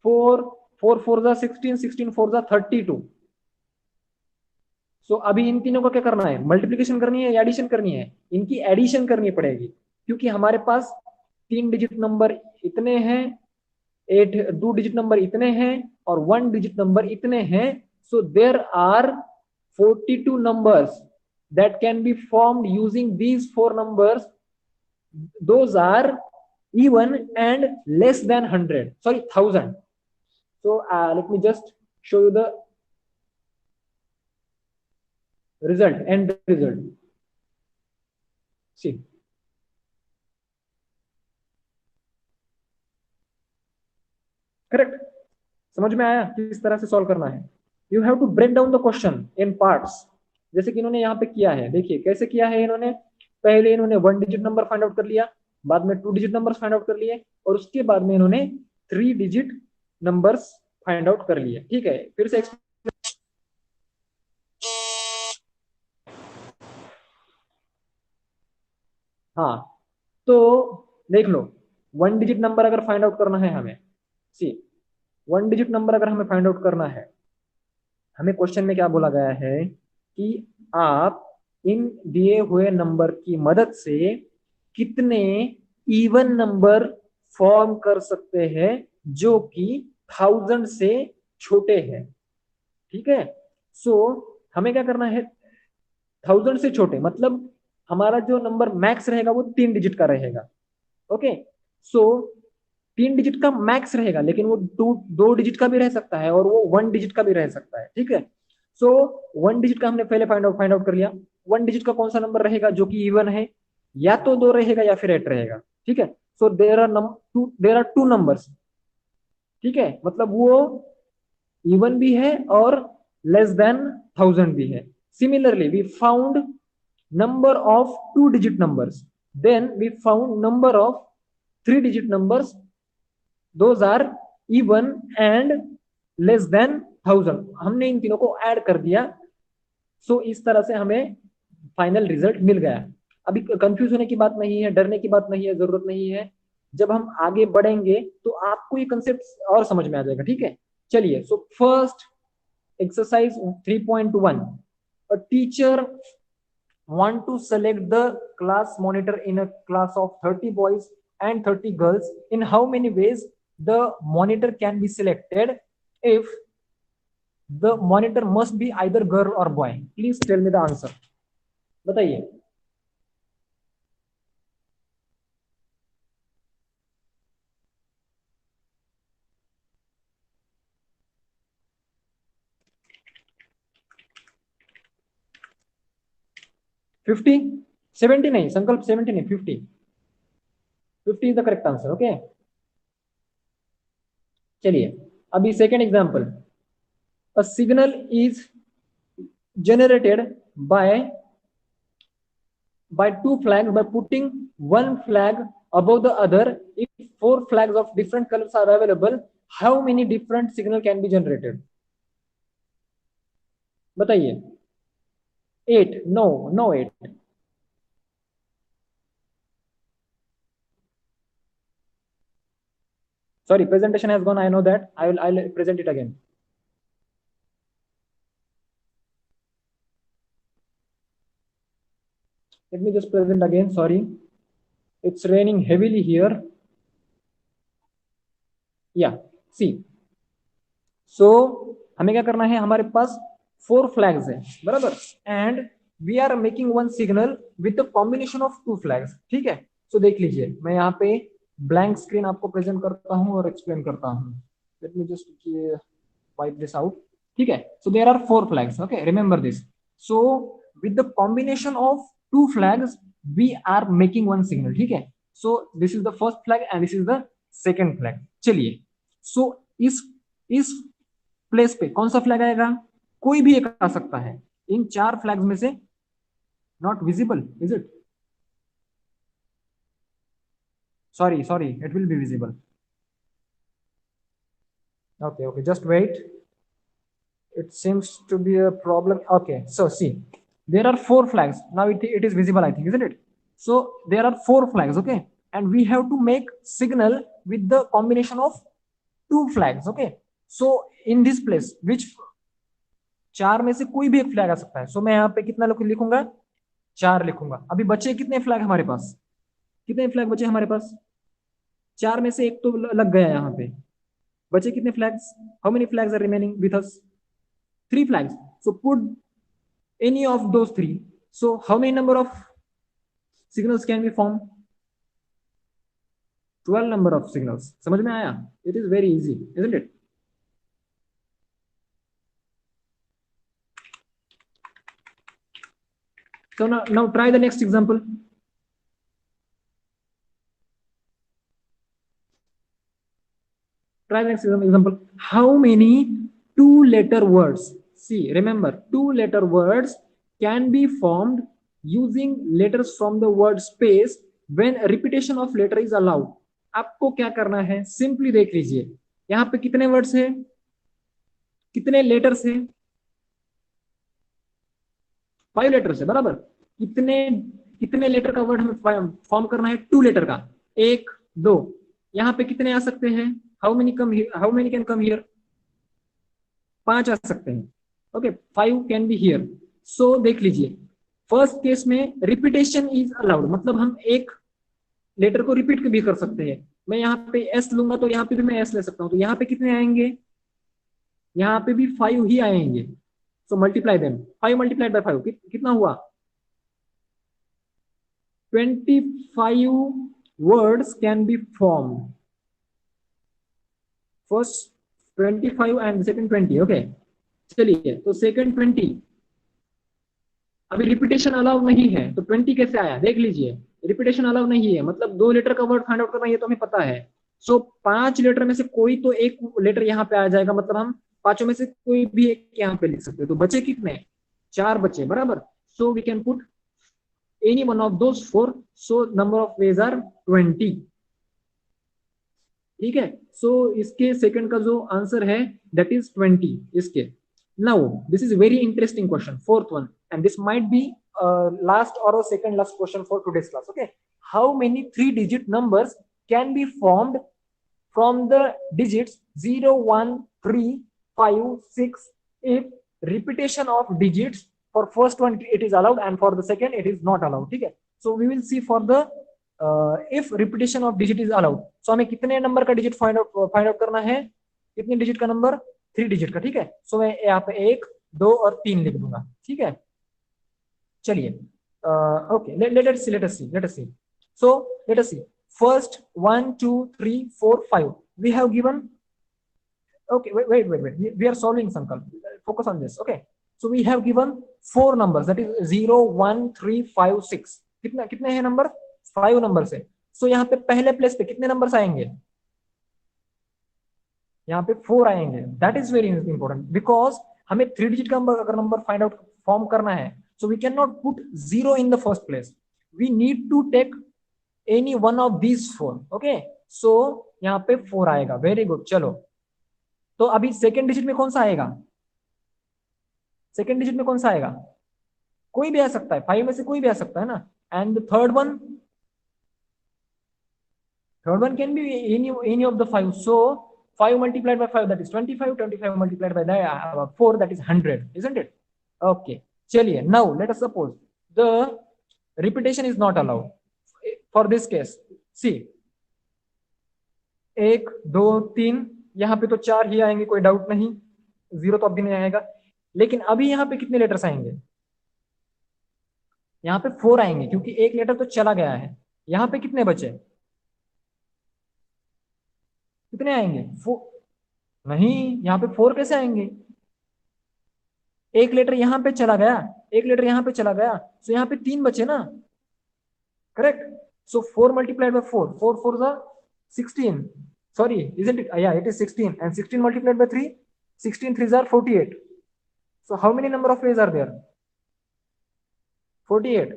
4 4 4 जा 16, 16 4 जा 32। सो अभी इन तीनों को क्या करना है? मल्टीप्लिकेशन करनी है या एडिशन करनी है? इनकी एडिशन करनी पड़ेगी, क्योंकि हमारे पास 3 डिजिट नंबर इतने हैं, 8 2 डिजिट नंबर इतने हैं और 1 डिजिट नंबर इतने हैं। So there are 42 numbers that can be formed using these 4 numbers. Those are even and less than 100, sorry 1000. So let me just show you the result, end result. See, correct? समझ में आया किस तरह से solve करना है? You have to break down the question in parts, जैसे कि इन्होंने यहाँ पे किया है। देखिए कैसे किया है इन्होंने। पहले इन्होंने 1 डिजिट नंबर फाइंड आउट कर लिया, बाद में 2 डिजिट नंबर फाइंड आउट कर लिए, और उसके बाद में इन्होंने 3 डिजिट नंबर्स फाइंड आउट कर लिए, ठीक है। फिर से हाँ, तो देख लो, 1 डिजिट नंबर अगर फाइंड आउट करना है हमें, सी 1 डिजिट नंबर अगर हमें फाइंड आउट करना है, हमें क्वेश्चन में क्या बोला गया है कि आप इन दिए हुए नंबर की मदद से कितने इवन नंबर फॉर्म कर सकते हैं जो कि 1000 से छोटे हैं, ठीक है। सो हमें क्या करना है? 1000 से छोटे, मतलब हमारा जो नंबर मैक्स रहेगा वो 3 डिजिट का रहेगा, ओके। सो 3 डिजिट का मैक्स रहेगा, लेकिन वो 2 डिजिट का भी रह सकता है और वो 1 डिजिट का भी रह सकता है, ठीक है। सो 1 डिजिट का हमने पहले फाइंड आउट कर लिया। 1 डिजिट का कौन सा नंबर रहेगा जो कि इवन है? या तो 2 रहेगा या फिर 8 रहेगा, ठीक है। So there are two numbers, ठीक है, मतलब वो इवन भी है और लेस देन 1000 भी है। Similarly we found number of 2 digit numbers, then we found number of 3 digit numbers, those are even and less than 1000। हमने इन तीनों को ऐड कर दिया। सो इस तरह से हमें फाइनल रिजल्ट मिल गया। अभी कंफ्यूज होने की बात नहीं है, डरने की बात नहीं है, जरूरत नहीं है। जब हम आगे बढ़ेंगे तो आपको ये कंसेप्ट और समझ में आ जाएगा, ठीक है। चलिए, so first exercise 3.1, a teacher want to select the class monitor in a class of 30 boys and 30 girls. In how many ways the monitor can be selected if the monitor must be either girl or boy? Please tell me the answer. बताइए। Fifty 70 नहीं, संकल्प 70 नहीं, 50। 50 is the correct answer, okay. चलिए अभी second example. A signal is generated by two flags by putting one flag above the other. If four flags of different colors are available, how many different signal can be generated? बताइए। 8? No, no 8। Sorry, presentation has gone. I know that. I'll present it again. Let me just present again. Sorry, it's raining heavily here. Yeah. See. So हमें क्या करना है? हमारे पास 4 flags है, बराबर? And we are making one signal with the combination of 2 flags. ठीक है? So देख लीजिए, मैं यहाँ पे blank screen आपको present करता हूँ और explain करता हूँ. Let me just wipe this out. ठीक है? So there are 4 flags. Okay, remember this. So with the combination of 2 flags, we are making one signal. ठीक है? So this is the first flag and this is the second flag. चलिए. So इस place पे कौन सा flag आएगा? कोई भी एक आ सकता है इन 4 फ्लैग्स में से. Not visible, is it? Sorry, it will be visible. Okay, just wait. It seems to be a problem. Okay, so see, there are 4 flags. Now it is visible, I think, isn't it? So there are 4 flags, okay? And we have to make signal with the combination of 2 flags, okay? So in this place, which 4 में से कोई भी एक flag आ सकता है. सो मैं यहाँ पे कितना लिखूंगा? 4 लिखूंगा. अभी बचे कितने फ्लैग हमारे पास? कितने फ्लैग बचे हमारे पास? 4 में से एक तो लग गया यहाँ पे. बचे कितने flags? How many flags are remaining with us? 3 flags. So put any of those 3. So how many number of signals can be formed? 12 number of signals. समझ में आया? It is very easy, isn't it? So now try the next example. Try the next example. How many 2-letter words? See, remember, 2-letter words can be formed using letters from the word space when repetition of letter is allowed. आपको क्या करना है? Simply देख लीजिए, यहाँ पे कितने words हैं, कितने लेटर्स हैं? 5 लेटर्स है, बराबर. कितने कितने लेटर का वर्ड हमें फॉर्म करना है? 2 लेटर का. 1, 2. यहाँ पे कितने आ सकते हैं? How many can come here? 5 आ सकते हैं. Okay, 5 can be here. So देख लीजिए, फर्स्ट केस में रिपीटेशन इज अलाउड, मतलब हम एक लेटर को रिपीट भी कर सकते हैं. मैं यहाँ पे एस लूंगा तो यहाँ पे भी मैं एस ले सकता हूँ. तो यहाँ पे कितने आएंगे? यहाँ पे भी 5 ही आएंगे. So multiply them. 5 multiplied by 5 कितना हुआ? 25 words can be formed. First 25 and second 20. Okay, चलिए, तो सेकंड 20. अभी रिपीटेशन अलाउ नहीं है तो 20 कैसे आया? देख लीजिए, रिपीटेशन अलाउ नहीं है, मतलब 2 लेटर का वर्ड फाइंड आउट करना, ये तो हमें पता है. सो 5 लेटर में से कोई तो एक लेटर यहाँ पे आ जाएगा, मतलब हम पांचों में से कोई भी एक यहाँ पे लिख सकते हैं. तो बचे कितने? 4 बचे, बराबर. So we can put any one of those 4. So number of ways are 20. ठीक है? सो इसके सेकंड का जो आंसर है दैट इज 20. इसके now this is very interesting question, fourth one, and this might be last or second last question for today's class. Okay, how many 3-digit numbers can be formed from the digits 0, 1, 3, 5, 6 if repetition of digits for first one it is allowed and for the second it is not allowed. ठीक है? So we will see for the if repetition of digit is allowed. So हमें कितने number का digit find out करना है? कितने digit का number? 3 digit का. ठीक है? सो मैं यहाँ पे 1, 2 और 3 लिख दूंगा. ठीक है? चलिए, okay, let us see. So let us see. First 1, 2, 3, 4, 5 we have given. Okay, wait. We are solving, Sankalp. Focus on this. Okay, so we have given 4 numbers, that is 0, 1, 3, 5, 6. कितने हैं नंबर? 5 नंबर से. सो यहाँ पे पहले place पे कितने numbers आएंगे? यहाँ पे 4 आएंगे. That is very important because हमें 3 डिजिट का अगर नंबर फाइंड आउट फॉर्म करना है, so we can not put 0 in the first place. We need to take any one of these 4. Okay, so यहाँ पे 4 आएगा. Very good. चलो, तो अभी सेकेंड डिजिट में कौन सा आएगा? सेकेंड डिजिट में कौन सा आएगा? कोई भी आ सकता है, 5 में से कोई भी आ सकता है ना। And third one can be any of the 5. So 5 multiplied by 5, that is 25. 25 multiplied by 4, that is 100, isn't it? Okay. चलिए, now let us suppose the repetition is not allowed. For this case, see, 1 2 3, यहाँ पे तो 4 ही आएंगे, कोई doubt नहीं, 0 तो अभी नहीं आएगा। लेकिन अभी यहाँ पे कितने लेटर्स आएंगे? यहाँ पे 4 आएंगे, क्योंकि एक लेटर तो चला गया है। यहाँ पे कितने बचे? कितने आएंगे? 4। नहीं, यहाँ पे 4 कैसे आएंगे? एक लेटर यहाँ पे चला गया, एक लेटर यहाँ पे चला गया, तो यहाँ पे 3 बचे ना। Correct. So 4 multiplied by 4, 4 4s are 16. Sorry, isn't it? Yeah, it is 16. And 16 multiplied by 3, 16 3s are 48. So how many number of ways are there? 48.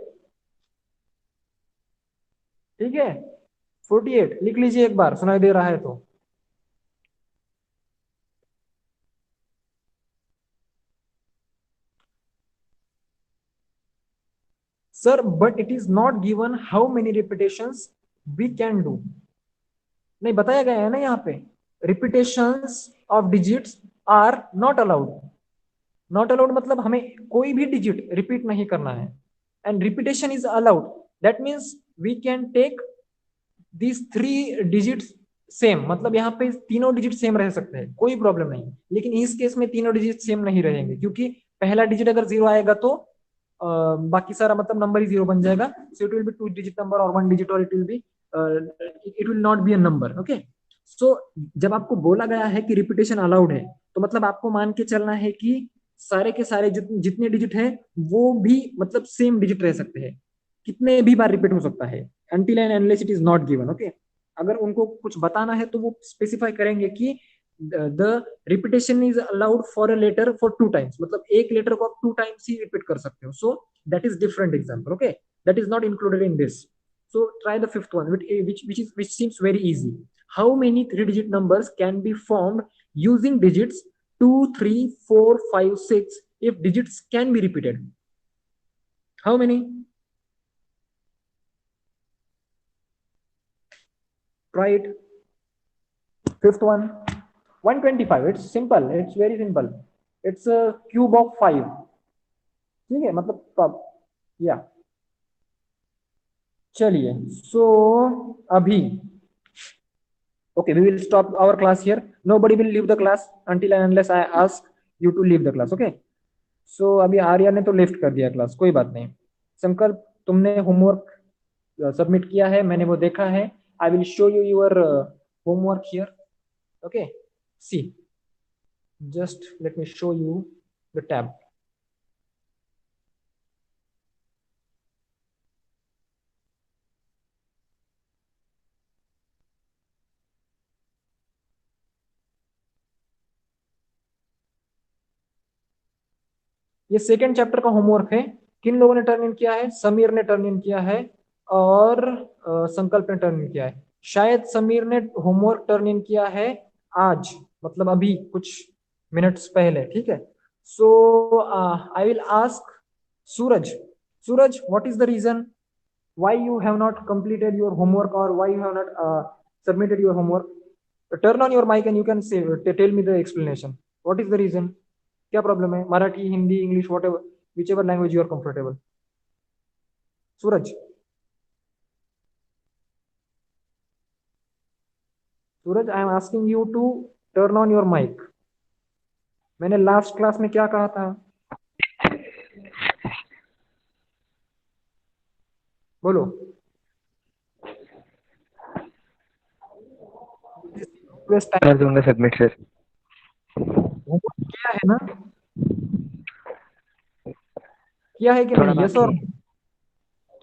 ठीक है, 48 लिख लीजिए एक बार, सुनाई दे रहा है तो। Sir, but it is not given how many repetitions we can do. नहीं बताया गया है ना यहाँ पे, repetitions of digits are not allowed. Not allowed मतलब हमें कोई भी डिजिट रिपीट नहीं करना है, and repetition is allowed. That means we can take these 3 digits same, मतलब यहाँ पे तीनों डिजिट सेम रह सकते हैं, कोई प्रॉब्लम नहीं। लेकिन इस केस में तीनों डिजिट सेम नहीं रहेंगे, क्योंकि पहला डिजिट अगर 0 आएगा तो बाकी सारा मतलब नंबर ही 0 बन जाएगा। So it will be 2 digit number और 1 डिजिट, और it will not be a number. Okay. So जब आपको बोला गया है कि रिपीटेशन अलाउड है, तो मतलब आपको मान के चलना है कि सारे के सारे जितने डिजिट है वो भी मतलब सेम डिजिट रह सकते हैं, कितने भी बार रिपीट हो सकता है, until and unless it is not given. Okay. अगर उनको कुछ बताना है तो वो स्पेसिफाई करेंगे कि the repetition is allowed for a letter for 2 times, मतलब एक लेटर को आप 2 टाइम्स ही रिपीट कर सकते हो। So that is different example. Okay, that is not included in this. So try the fifth one, which seems very easy. How many 3 digit numbers can be formed using digits 2 3 4 5 6 if digits can be repeated? How many? Try it. Fifth one, 125. It's simple, it's very simple. It's a cube of 5. ठीक है, मतलब या चलिए। सो अभी okay, we will stop our class here. Nobody will leave the class until and unless I ask you to leave the class. Okay. So अभी आर्या ने तो lift कर दिया क्लास, कोई बात नहीं। संकल्प, तुमने होमवर्क सबमिट किया है, मैंने वो देखा है। I will show you your homework here. Okay, see, just let me show you the tab. ये सेकेंड चैप्टर का होमवर्क है। किन लोगों ने टर्न इन किया है? समीर ने टर्न इन किया है और संकल्प ने टर्न इन किया है। शायद समीर ने होमवर्क टर्न इन किया है आज, मतलब अभी कुछ मिनट्स पहले। ठीक है। So I will ask Suraj. Suraj, what is the reason why you have not completed your homework, or why you have not submitted your homework? Turn on your mic and you can say, tell me the explanation. What is the reason? क्या problem है? Marathi, Hindi, English, whatever, whichever language you are comfortable. Suraj, Suraj, I am asking you to turn on your mic. मैंने last class में क्या कहा था? बोलो। कर दूंगा सबमिट सर। होमवर्क किया है ना? किया है कि थोड़ा नहीं? यस बाकी और है,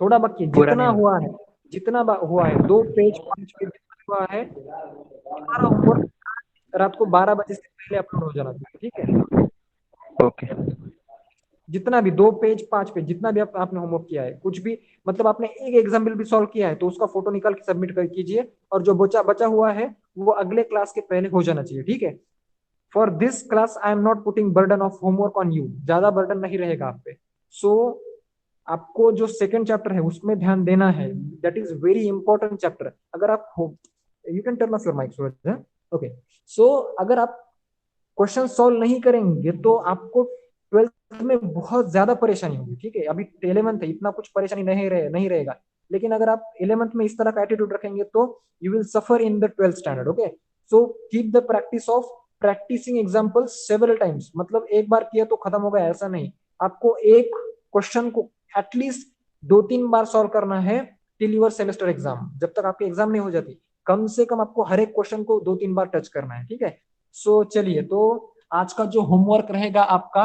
थोड़ा बाकी? पूरा जितना नहीं हुआ। हुआ है, जितना हुआ है, 2 पेज 5 पेज जितना हुआ है, तुम्हारा होमवर्क रात को 12 बजे से पहले अपलोड हो जाना चाहिए। ठीक है। ओके। जितना भी 2 पेज 5 पेज जितना भी आपने होमवर्क किया है, कुछ भी मतलब आपने एक एग्जाम्पल भी सॉल्व किया है तो उसका फोटो निकाल के सबमिट कर कीजिए, और जो बचा बचा हुआ है वो अगले क्लास के पहले हो जाना चाहिए। ठीक है। For this class I am not putting burden of homework on you, ज्यादा बर्डन नहीं रहेगा आप पे. सो आपको जो सेकंड चैप्टर है उसमें ध्यान देना है. That is very important chapter. अगर आप you can turn off your mic Suraj. Okay. So अगर आप क्वेश्चन सॉल्व नहीं करेंगे तो आपको ट्वेल्थ में बहुत ज्यादा परेशानी होगी. ठीक है, अभी 11th है, इतना कुछ परेशानी नहीं रहेगा. लेकिन अगर आप 11th में इस तरह का एटीट्यूड रखेंगे तो you will suffer in the 12th standard. Okay. So keep the practice of practising examples several times. मतलब एक बार किया तो खत्म हो गया, ऐसा नहीं. आपको एक क्वेश्चन को एटलीस्ट 2-3 बार सॉल्व करना है टिल यूर सेमेस्टर एग्जाम. जब तक आपके एग्जाम नहीं हो जाती, कम से कम आपको हर एक क्वेश्चन को 2-3 बार टच करना है. ठीक है. सो चलिए, तो आज का जो होमवर्क रहेगा आपका,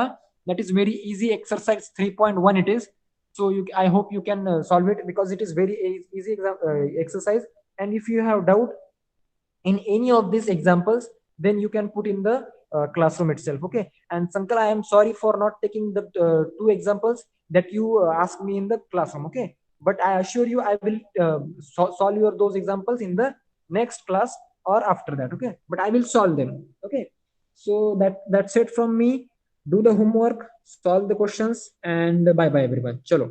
that is very easy exercise 3.1 it is. So I hope you can solve it because it is very easy exercise. And if you have doubt in any of these examples, then you can put in the classroom itself. Okay. And Sankar, I am sorry for not taking the 2 examples that you asked me in the classroom. Okay. But I assure you I will solve your those examples in the next class or after that. Okay. But I will solve them. Okay. So that's it from me. Do the homework, solve the questions, and bye bye everyone. Chalo.